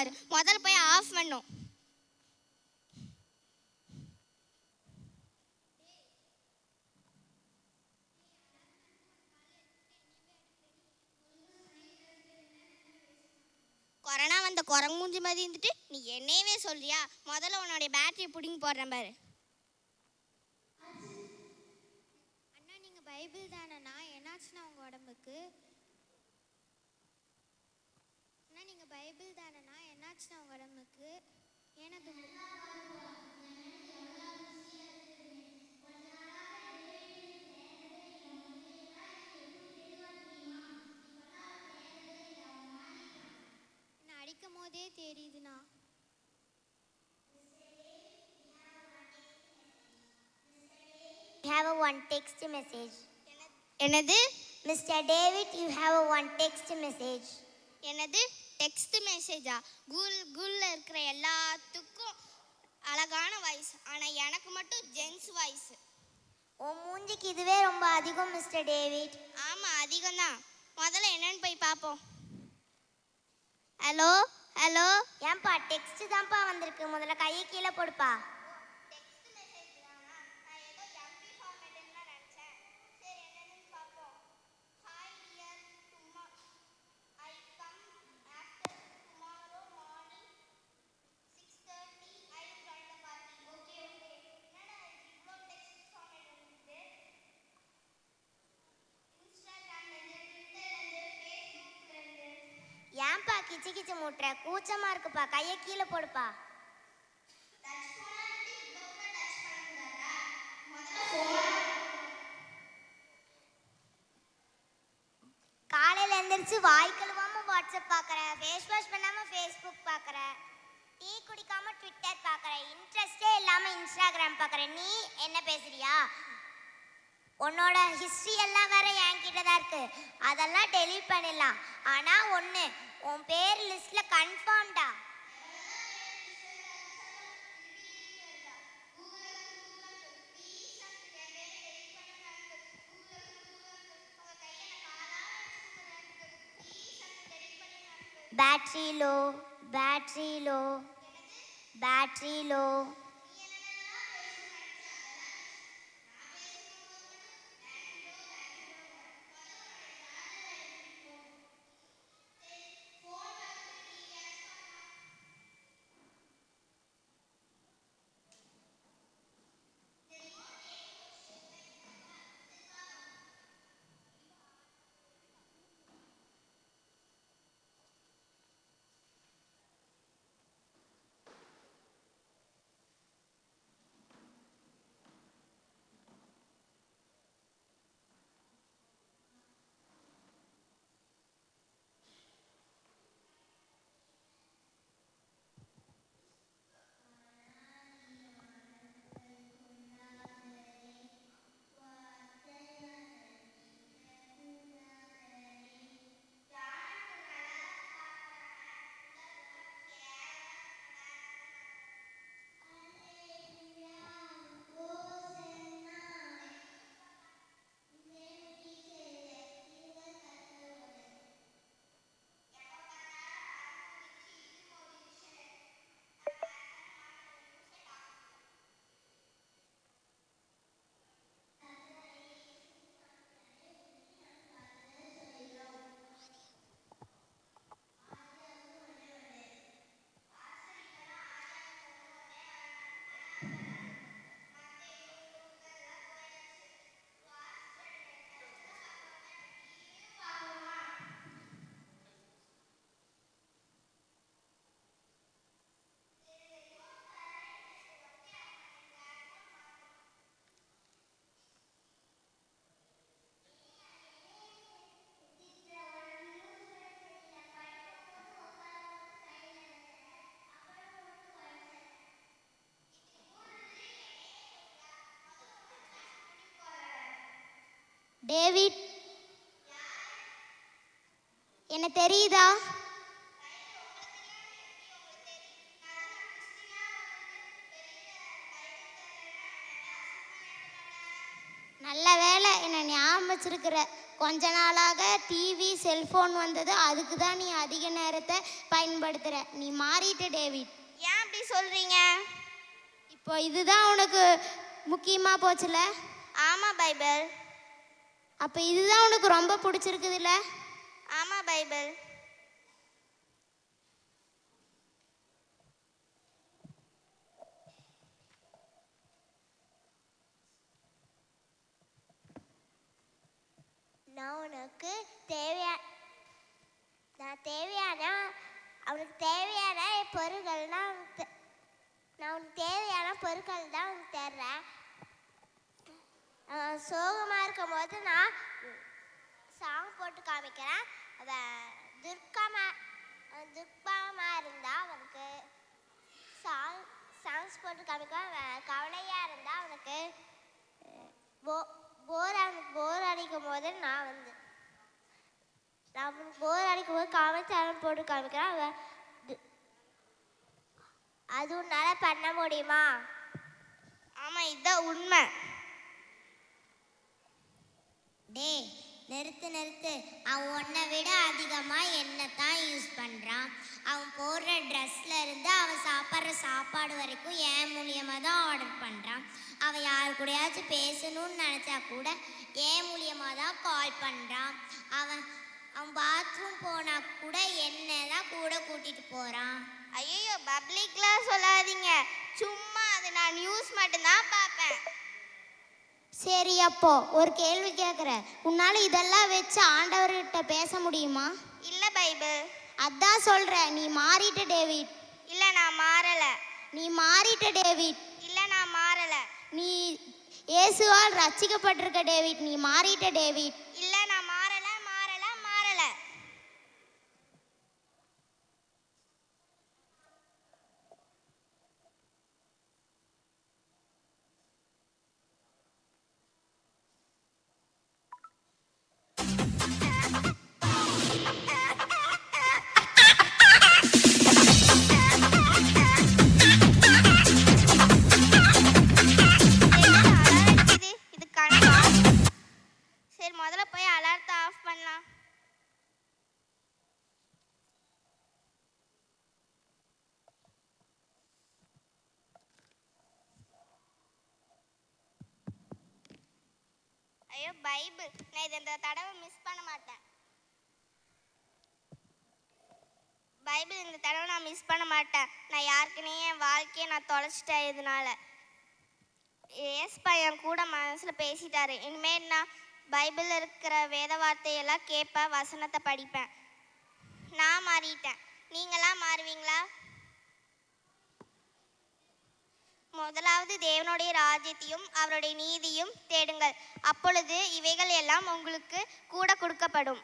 பாரு. முதல்ல போய் ஆஃப் பண்ணும். கொரோனா வந்த குரங்கு மூஞ்சி மாதிரி இருந்துட்டு நீ என்னையவே சொல்றியா? முதல்ல உன்னுடைய பேட்டரியை பிடிங்கி போடுறேன் பாரு. அண்ணா நீங்கள் பைபிள் தானேண்ணா, என்னாச்சுன்னா உங்கள் உடம்புக்கு? அண்ணா நீங்கள் பைபிள் தானேண்ணா, என்னாச்சுன்னா உங்கள் உடம்புக்கு? ஏன்னா அடிக்கும் போதே தெரியுதுண்ணா. You have a one text message. என்னது? Mr. David, you have a one text message. என்னது? டெக்ஸ்ட் மெசேஜா? கூகுளில் இருக்கிற எல்லாத்துக்கும் அழகான வாய்ஸ், ஆனால் எனக்கு மட்டும் ஜென்ஸ் வாய்ஸ். உன் மூஞ்சிக்கு இதுவே ரொம்ப அதிகம் மிஸ்டர் டேவிட். ஆமாம், அதிகம்தான். முதல்ல என்னன்னு போய் பார்ப்போம். Hello hello. ஏன்பா டெக்ஸ்ட் தான்ப்பா வந்திருக்கு, முதல்ல கையை கீழே போடுப்பா. ஏன்பா கிச்சு கிச்சு மூட்டுற, கூச்சமா இருக்குப்பா, கையை கீழே போடுப்பா. காலையில எந்திரிச்சு வாய் கழுவாம வாட்ஸ்அப் பாக்குற, ஃபேஸ் வாஷ் பண்ணாம ஃபேஸ்புக் பாக்குற, டீ குடிக்காம ட்விட்டர் பாக்குற, இன்ட்ரெஸ்டே இல்லாம இன்ஸ்டாகிராம் பாக்குற. நீ என்ன பேசுறியா? உன்னோட ஹிஸ்ட்ரி எல்லாம் வேற என்கிட்ட தான் இருக்கு, அதெல்லாம் டெலீட் பண்ணிடலாம். ஆனா ஒண்ணு, உன் பேர் லிஸ்ட்ல கன்ஃபார்ம்டா. Battery low, battery low, battery low. David, என்ன தெரியுதா? நல்ல வேலை என்ன ஞாபகம் ஆரம்பிச்சிருக்கிற. கொஞ்ச நாளாக டிவி செல்ஃபோன் வந்தது, அதுக்கு தான் நீ அதிக நேரத்தை பயன்படுத்துகிற. நீ மாறிட்ட டேவிட். ஏன் அப்படி சொல்கிறீங்க? இப்போ இதுதான் உனக்கு முக்கியமாக போச்சுல? ஆமாம் பைபிள். அப்போ இதுதான் உனக்கு ரொம்ப பிடிச்சிருக்குதுல்ல? ஆமாம் பைபிள். நான் உனக்கு தேவையான அவனுக்கு தேவையான பொருட்கள்லாம் நான் உனக்கு தேவையான பொருட்கள் தான் உனக்கு தர்றேன். சோகமாக இருக்கும் போது நான் சாங் போட்டு காமிக்கிறேன். துர்க்கமாக இருந்தால் அவனுக்கு சாங்ஸ் போட்டு காமிக்கிறேன். கவலையாக இருந்தால் அவனுக்கு போர் அடிக்கும் போது நான் போர் அடிக்கும் போது காமெடி போட்டு காமிக்கிறேன். அது உன்னால் பண்ண முடியுமா? ஆமாம், இதுதான் உண்மை. டே நிறுத்து. அவன் உன்னை விட அதிகமாக என்ன தான் யூஸ் பண்ணுறான். அவன் போடுற ட்ரெஸ்ல இருந்து அவன் சாப்பிட்ற சாப்பாடு வரைக்கும் என் மூலியமாக தான் ஆர்டர் பண்ணுறான். அவன் யாரு கூடயாச்சும் பேசணும்னு நினச்சா கூட என் மூலியமாக தான் கால் பண்ணுறான். அவன் பாத்ரூம் போனால் கூட என்ன தான் கூட கூட்டிகிட்டு போகிறான். ஐயோ, பப்ளிக்லாம் சொல்லாதீங்க. சும்மா அது நான் நியூஸ் மட்டும்தான் பார்ப்பேன். சரி, அப்போ ஒரு கேள்வி கேட்குறேன். உன்னால் இதெல்லாம் வச்சு ஆண்டவர்கிட்ட பேச முடியுமா? இல்லை பைபிள். அதான் சொல்கிறேன், நீ மாறிட்ட டேவிட். இல்லை, நான் மாறலை. நீ மாறிட்ட டேவிட். இல்லை, நான் மாறலை. நீ இயேசுவால் ரட்சிக்கப்பட்டிருக்க டேவிட். நீ மாறிட்ட டேவிட். இல்லை, நான் மாறலை. இது கணக்கா? சரி, முதல்ல போய் அலாரத்தை ஆஃப் பண்ணலாம். ஐயோ பைபிள், நான் இதை இந்த தடவை மிஸ் பண்ண மாட்டேன். பைபிள், இந்த தடவை நான் மிஸ் பண்ண மாட்டேன். நான் யாருக்குன்னே என் வாழ்க்கையை நான் தொலைச்சிட்டேன். இதனால ஏஸ்பா என் கூட மனசில் பேசிட்டாரு. இனிமேல் நான் பைபிளில் இருக்கிற வேத வார்த்தையெல்லாம் கேட்பேன், வசனத்தை படிப்பேன். நான் மாறிட்டேன். நீங்களாம் மாறுவீங்களா? முதலாவது தேவனுடைய ராஜ்யத்தையும் அவருடைய நீதியும் தேடுங்கள், அப்பொழுது இவைகள் எல்லாம் உங்களுக்கு கூட கொடுக்கப்படும்.